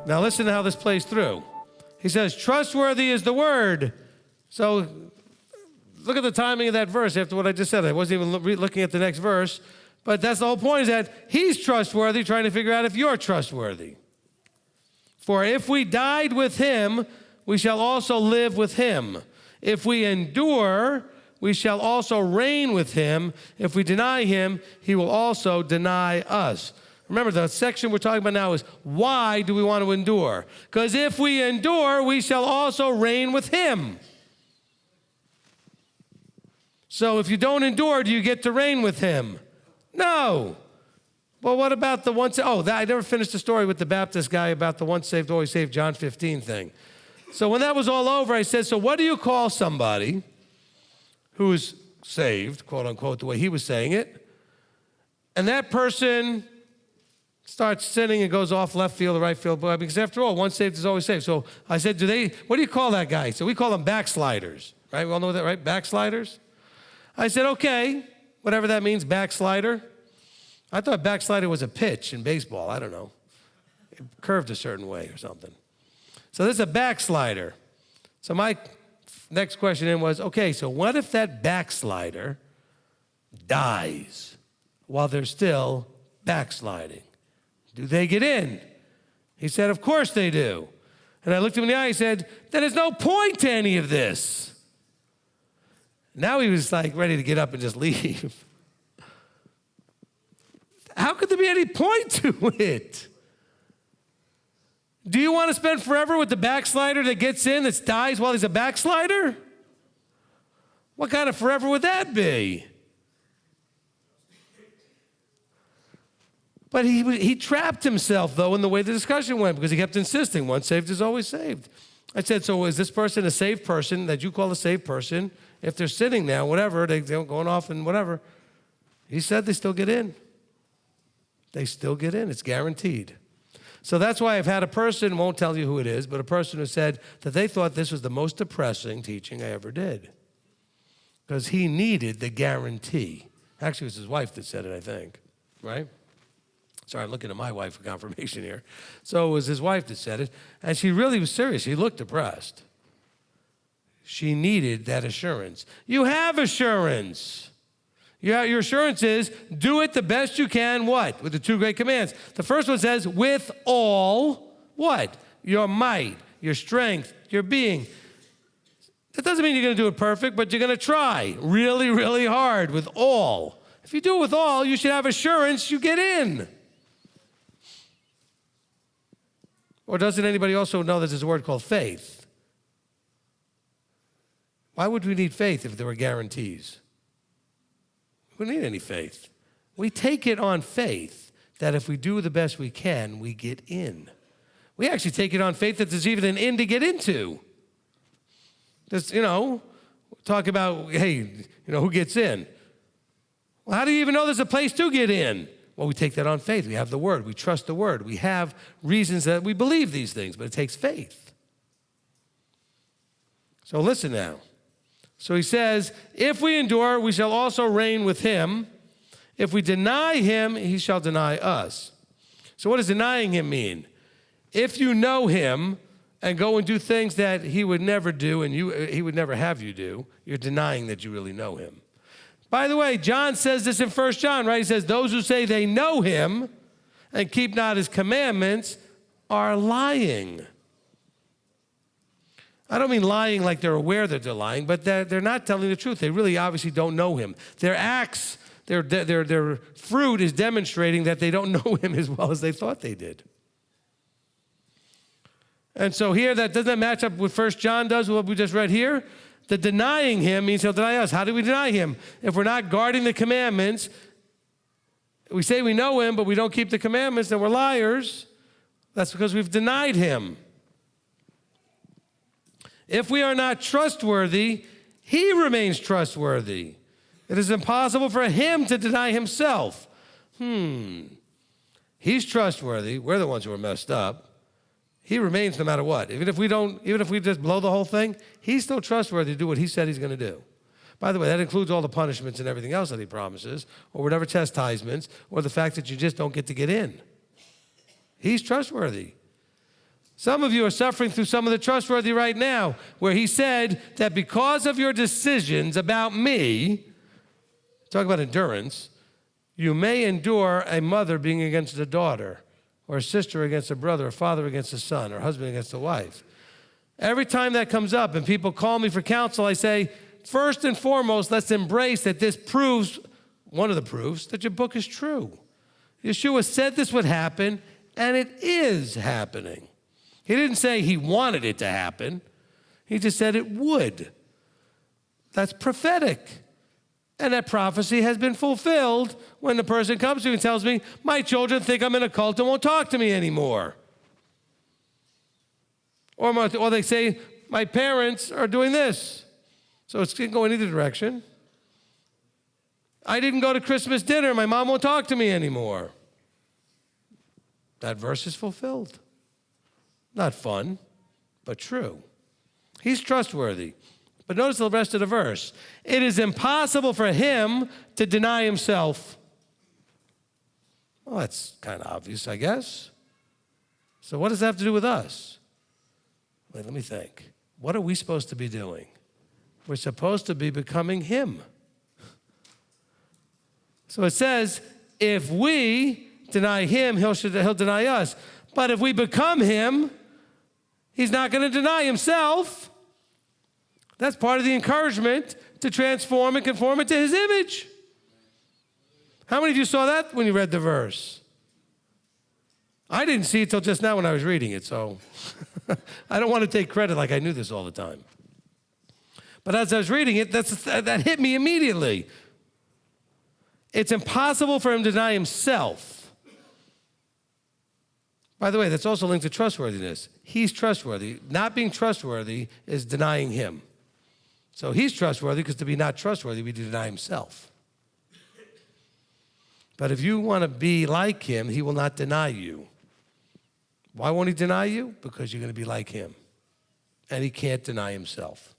Now listen to how this plays through. He says, trustworthy is the word. So look at the timing of that verse after what I just said. I wasn't even looking at the next verse. But that's the whole point, is that he's trustworthy, trying to figure out if you're trustworthy. For if we died with him, we shall also live with him. If we endure, we shall also reign with him. If we deny him, he will also deny us. Remember, the section we're talking about now is, why do we want to endure? Because if we endure, we shall also reign with him. So if you don't endure, do you get to reign with him? No. Well, what about the once? I never finished the story with the Baptist guy about the once saved, always saved, John 15 thing. So when that was all over, I said, so what do you call somebody who's saved, quote unquote, the way he was saying it, and that person starts sinning and goes off left field or right field? Because after all, once saved is always saved. So I said, what do you call that guy? So we call them backsliders, right? We all know that, right? Backsliders. I said, okay, whatever that means, backslider. I thought backslider was a pitch in baseball. I don't know. It curved a certain way or something. So this is a backslider. So my next question then was, okay, so what if that backslider dies while they're still backsliding? Do they get in? He said, of course they do. And I looked him in the eye and said, then there's no point to any of this. Now he was like ready to get up and just leave. How could there be any point to it? Do you want to spend forever with the backslider that gets in, that dies while he's a backslider? What kind of forever would that be? But he trapped himself, though, in the way the discussion went, because he kept insisting, once saved is always saved. I said, so is this person a saved person that you call a saved person? If they're sinning now, whatever, they're going off and whatever. He said they still get in. They still get in. It's guaranteed. So that's why I've had a person, won't tell you who it is, but a person who said that they thought this was the most depressing teaching I ever did, because he needed the guarantee. Actually, it was his wife that said it, I think, right? Sorry, I'm looking at my wife for confirmation here. So it was his wife that said it, and she really was serious. She looked depressed. She needed that assurance. You have assurance. Your assurance is, do it the best you can, what? With the two great commands. The first one says, with all, what? Your might, your strength, your being. That doesn't mean you're going to do it perfect, but you're going to try really, really hard with all. If you do it with all, you should have assurance you get in. Or doesn't anybody also know there's a word called faith? Why would we need faith if there were guarantees? We don't need any faith. We take it on faith that if we do the best we can, we get in. We actually take it on faith that there's even an in to get into. Just, talk about, hey, who gets in? Well, how do you even know there's a place to get in? Well, we take that on faith. We have the word. We trust the word. We have reasons that we believe these things, but it takes faith. So listen now. So he says, if we endure, we shall also reign with him. If we deny him, he shall deny us. So what does denying him mean? If you know him and go and do things that he would never do and he would never have you do, you're denying that you really know him. By the way, John says this in 1 John, right? He says, those who say they know him and keep not his commandments are lying. I don't mean lying like they're aware that they're lying, but they're not telling the truth. They really obviously don't know him. Their acts, their fruit is demonstrating that they don't know him as well as they thought they did. And so here, doesn't that match up with 1 John does, with what we just read here? The denying him means he'll deny us. How do we deny him? If we're not guarding the commandments, we say we know him, but we don't keep the commandments, then we're liars. That's because we've denied him. If we are not trustworthy, he remains trustworthy. It is impossible for him to deny himself. He's trustworthy. We're the ones who are messed up. He remains no matter what. Even if we just blow the whole thing, he's still trustworthy to do what he said he's going to do. By the way, that includes all the punishments and everything else that he promises, or whatever chastisements, or the fact that you just don't get to get in. He's trustworthy. Some of you are suffering through some of the trustworthy right now, where he said that because of your decisions about me, talk about endurance, you may endure a mother being against a daughter, or a sister against a brother, or a father against a son, or a husband against a wife. Every time that comes up and people call me for counsel, I say, first and foremost, let's embrace that this proves, one of the proofs, that your book is true. Yeshua said this would happen, and it is happening. He didn't say he wanted it to happen. He just said it would. That's prophetic. And that prophecy has been fulfilled when the person comes to me and tells me, my children think I'm in a cult and won't talk to me anymore. Or they say, my parents are doing this. So it's going to go in either direction. I didn't go to Christmas dinner. My mom won't talk to me anymore. That verse is fulfilled. Not fun, but true. He's trustworthy. But notice the rest of the verse. It is impossible for him to deny himself. Well, that's kind of obvious, I guess. So what does that have to do with us? Wait, let me think. What are we supposed to be doing? We're supposed to be becoming him. So it says, if we deny him, he'll deny us. But if we become him, he's not going to deny himself. That's part of the encouragement to transform and conform it to his image. How many of you saw that when you read the verse? I didn't see it till just now when I was reading it, so I don't want to take credit like I knew this all the time. But as I was reading it, that hit me immediately. It's impossible for him to deny himself. By the way, that's also linked to trustworthiness. He's trustworthy. Not being trustworthy is denying him. So he's trustworthy because to be not trustworthy, we deny himself. But if you want to be like him, he will not deny you. Why won't he deny you? Because you're going to be like him. And he can't deny himself.